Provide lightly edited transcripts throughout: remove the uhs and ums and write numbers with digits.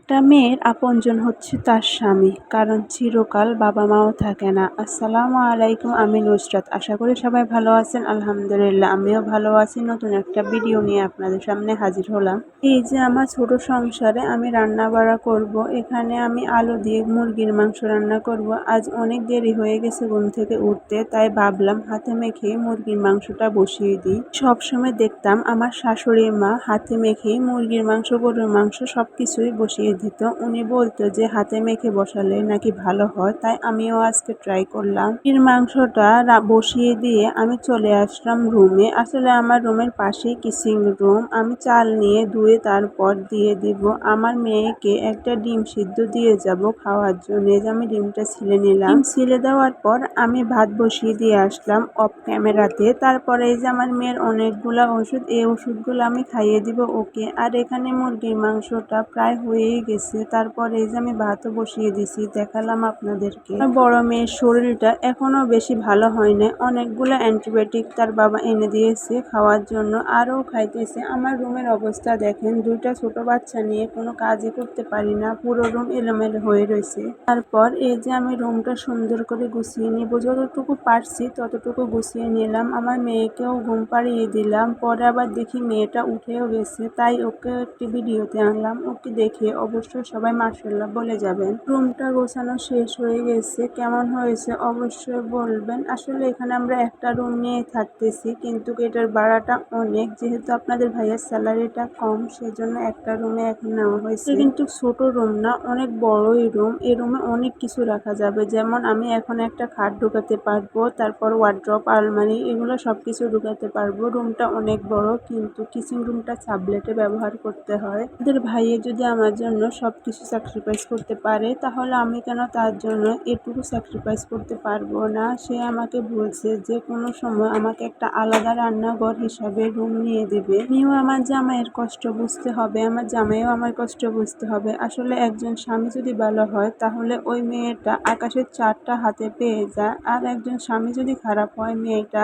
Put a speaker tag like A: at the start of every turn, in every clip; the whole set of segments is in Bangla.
A: একটা মেয়ের আপনজন হচ্ছে তার স্বামী, কারণ চিরকাল বাবা মাও থাকে না। আসসালামু আলাইকুম, আমি নুসরাত। আশা করি সবাই ভালো আছেন। আলহামদুলিল্লাহ, আমিও ভালো আছি। নতুন একটা ভিডিও নিয়ে আপনাদের সামনে হাজির হলাম। এই যে আমার ছোট সংসারে আমি রান্না বাড়া করব। এখানে আমি আলু দিয়ে মুরগির মাংস রান্না করব। আজ অনেক দেরি হয়ে গেছে ঘুম থেকে উঠতে, তাই ভাবলাম হাতে মেখে মুরগির মাংসটা বসিয়ে দিই। সবসময় দেখতাম আমার শাশুড়ি মা হাতে মেখে মুরগির মাংস, গরুর মাংস সবকিছুই বসিয়ে দিত। উনি বলতো যে হাতে মেখে বসালে নাকি ভালো হয়, তাই আমিও আজকে ট্রাই করলাম। মুরগির মাংসটা বসিয়ে দিয়ে আমি চলে আসলাম রুমে। আসলে আমার রুমের পাশেই কিচিং রুম। আমি চাল নিয়ে ধুয়ে তারপর দিয়ে দিব। আমার মেয়েকে একটা ডিম সিদ্ধ দিয়ে যাব খাওয়ার জন্য। যে আমি ডিমটা ছিলে নিলাম। ডিম ছিলে দেওয়ার পর আমি ভাত বসিয়ে দিয়ে আসলাম অফ ক্যামেরাতে। তারপরে এই যে আমার মেয়ের অনেকগুলা ওষুধ, এই ওষুধগুলো আমি খাইয়ে দিব ওকে। আর এখানে মুরগির মাংসটা প্রায় হয়েই গেছে। তারপরে এই যে আমি ভাতও বসিয়ে দিছি, দেখালাম আপনাদেরকে। বড় মেয়ের শরীরটা এখনো বেশি ভালো হয় না। অনেকগুলো অ্যান্টিবায়োটিক তার বাবা এনে দিয়েছে খাওয়ার জন্য, আরও খাইতেছে। আমার রুমের অবস্থা দেখেন, দুইটা ছোট বাচ্চা নিয়ে কোনো কাজই করতে পারি না। পুরো রুম এলোমেলো হয়ে রয়েছে। তারপর এই যে আমি রুমটা সুন্দর করে গুছিয়ে নিব, যতটুকু পারছি ততটুকু গুছিয়ে নিলাম। আমার মেয়েকেও ঘুম পাড়িয়ে দিলাম। পরে আবার দেখি মেয়েটা উঠেও গেছে, তাই ওকে একটি ভিডিওতে আনলাম। ওকে দেখে অবশ্যই সবাই মাশাআল্লাহ বলে যাবেন। রুমটা গোছানো শেষ হয়ে গেছে, কেমন হয়েছে অবশ্যই বলবেন। আসলে এখানে আমরা একটা রুম নিয়ে থাকতেছি, কিন্তু এটার ভাড়াটা অনেক। যেহেতু আপনাদের ভাইয়ের স্যালারিটা কম, সেজন্য একটা রুমে এখন নেওয়া হয়েছে। কিন্তু ছোট রুম না, অনেক বড়ই রুম। এই রুমে অনেক কিছু রাখা যাবে, যেমন আমি এখন একটা খাট ঢুকাতে পারবো, তারপর ওয়ার্ড্রপ, আলমারি, এগুলো সবকিছু ঢুকাতে পারবো। রুমটা অনেক বড়, কিন্তু কিচেন রুমটা সাবলেটে ব্যবহার করতে হয়। আমাদের ভাইয়ে যদি আমার জন্য সবকিছু স্যাক্রিফাইস করতে পারে, তাহলে আমি কেন তার জন্য এটুকু স্যাক্রিফাইস করতে পারবো না। সে আমাকে বলছে যে কোনো সময় আমাকে একটা আলাদা রান্নাঘর হিসাবে রুম নিয়ে দেবে। আমিও আমার জামাইয়ের কষ্ট বুঝতে হবে, আমার জামাইও আমার কষ্ট বুঝতে হবে। আসলে একজন স্বামী যদি ভালো হয়, তাহলে ওই মেয়েটা আকাশের চারটা হাতে পেয়ে যায়। আর একজন স্বামী যদি খারাপ হয়, মেয়েটা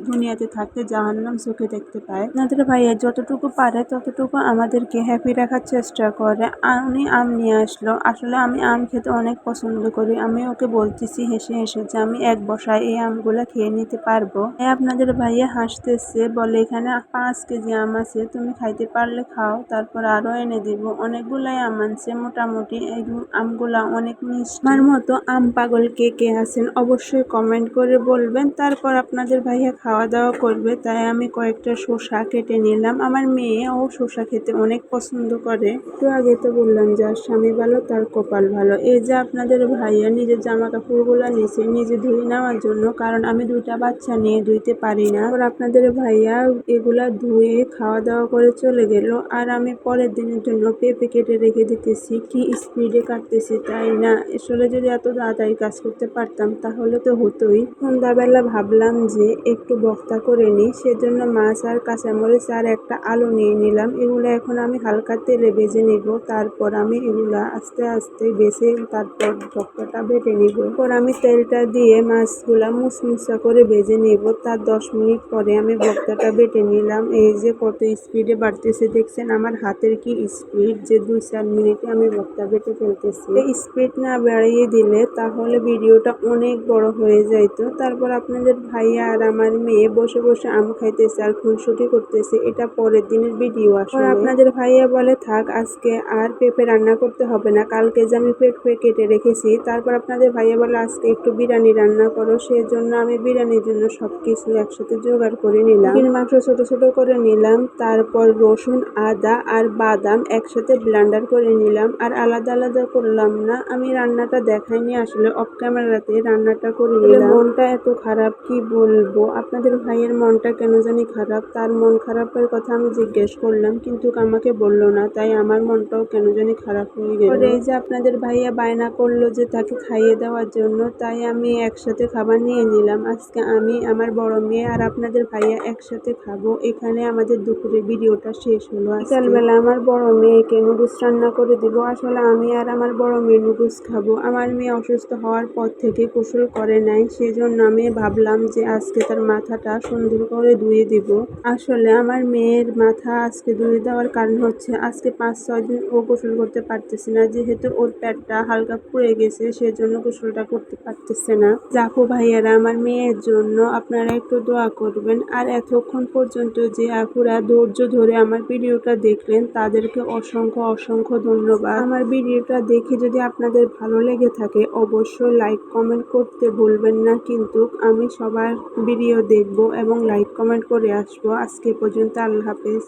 A: দুনিয়াতে থাকতে জাহান্নাম চোখে দেখতে পায়। আপনাদের ভাইয়া যতটুকু পারে ততটুকু আমাদেরকে হ্যাপি রাখার চেষ্টা করে। উনি আম নিয়ে আসলো। আসলে আমি আম খেতে অনেক পছন্দ করি। আমি ওকে বলতেছি হেসে হেসে যে আমি এক বসায় এই আমগুলা খেয়ে নিতে পারবো। আপনাদের ভাইয়া হাসতেছে, বলে এখানে 5 কেজি আম আছে, তুমি খাইতে পারলে খাও, তারপর আরো এনে দিব। অনেকগুলাই আম আনছে, মোটামুটি এই আমগুলা অনেক মিষ্টি। আমার মতো আম পাগল কে কে আছেন অবশ্যই কমেন্ট করে বলবেন। তারপর আপনাদের ভাইয়া খাওয়া দাওয়া করবে, তাই আমি কয়েকটা শসা কেটে নিলাম। আমার মেয়ে ও শসা খেতে অনেক পছন্দ করে। একটু আগে তো বললাম যার স্বামী ভালো তার কপাল ভালো। এই যে আপনাদের ভাইয়া নিজের জামা কাপড়গুলা নিচে নিজে ধুয়ে নেওয়ার জন্য, কারণ আমি দুইটা বাচ্চা নিয়ে ধুইতে পারি না। আপনাদের ভাইয়া এগুলা ধুয়ে খাওয়া দাওয়া করে চলে গেল। আর আমি পরের দিনের জন্য পেঁপে কেটে রেখে দিতেছি। কি স্পিডে কাটতেছি তাই না! আসলে যদি এত তাড়াতাড়ি কাজ করতে পারতাম তাহলে তো হতোই। সন্ধ্যাবেলা ভাবলাম যে একটু ভর্তা করে নিই, সেজন্য মাছ আর কাঁচামরিচ আর একটা আলু নিয়ে নিলাম। এগুলো এখন আমি হালকা তেলে ভেজে নিব। তারপর আমি এগুলা আস্তে আস্তে বেছে তারপর ভর্তাটা বেটে নিব। পর আমি তেলটা দিয়ে মাছগুলা মুচমুচা করে ভেজে নিব। তার 10 মিনিট পরে আমি ভর্তাটা বেটে নিলাম। এই যে কত স্পিডে বাড়তেছে দেখছেন, আমার হাতের কি স্পিড, যে 2-4 মিনিটে আমি ভর্তা বেটে ফেলতেছি। এই স্পিড না বাড়িয়ে দিলে তাহলে ভিডিওটা অনেক বড় হয়ে যাইতো। তারপর আপনাদের ভাইয়া আর আমার মেয়ে বসে বসে আম খাইতেছে আর খুনসুটি করতেছে। এটা পরের দিনের ভিডিও। আসলে আপনাদের ভাইয়া বলে থাক আজকে আর পেঁপে রান্না করতে হবে না, কালকে যে আমি পেঁপে কেটে রেখেছি। তারপর আপনাদের ভাইয়া বলে আজকে একটু বিরিয়ানি রান্না করো, সেজন্য আমি বিরিয়ানির জন্য সবকিছু একসাথে জোগাড় করে নিলাম। মুরগির মাংস ছোট ছোট করে নিলাম, তারপর রসুন, আদা আর বাদাম একসাথে ব্লেন্ডার করে নিলাম। আর আলাদা আলাদা করলাম না, আমি রান্নাটা দেখাইনি, আসলে অফ ক্যামেরাতে রান্নাটা করে নিলাম। মনটা এত খারাপ কি বলবো। আপনাদের ভাইয়ের মনটা কেন জানি খারাপ। তার মন খারাপের কথা আমি জিজ্ঞেস করলাম, কিন্তু আমাকে বললো না, তাই আমার মনটাও কেন জানি খারাপ হয়ে গেল। এই যে আপনাদের ভাইয়া বায়না করলো যে তাকে খাইয়ে দেওয়ার জন্য, তাই আমি একসাথে খাবার নিয়ে নিলাম। আজকে আমি, আমার বড় মেয়ে আর আপনাদের ভাইয়া একসাথে খাবো। এখানে আমাদের দুপুরের ভিডিওটা শেষ হলো। বিকালবেলা আমার বড় মেয়েকে নুডলস রান্না করে দিব। আসলে আমি আর আমার বড় মেয়ে নুডলস খাবো। আমার মেয়ে অসুস্থ হওয়ার পর থেকে গোসল করে নাই, সেজন্য আমি ভাবলাম যে আজকে তার মাথাটা সুন্দর করে ধুয়ে দিব। আসলে আমার মেয়ের মাথা আজকে ধুয়ে দেওয়ার কারণ হচ্ছে আজকে 5-6 দিন ও গোসল গোসল করতে পারতেছে না, যেহেতু ওর পেটটা হালকা পুড়ে গেছে সেজন্য গোসলটা করতে পারতেছে না। জাপু ভাইয়ারা, আমার মেয়ের জন্য আপনারা একটু দোয়া করবেন। আর এতক্ষণ পর্যন্ত যে আপুরা ধৈর্য ধরে আমার ভিডিওটা দেখলেন তাদেরকে অসংখ্য অসংখ্য ধন্যবাদ। আমার ভিডিওটা দেখে যদি আপনাদের ভালো লেগে থাকে অবশ্যই লাইক কমেন্ট করতে ভুলবেন না, কিন্তু আমি সবার ভিডিও দেখব এবং লাইক কমেন্ট করে আসবো। আজকে পর্যন্ত, আল্লাহ হাফেজ।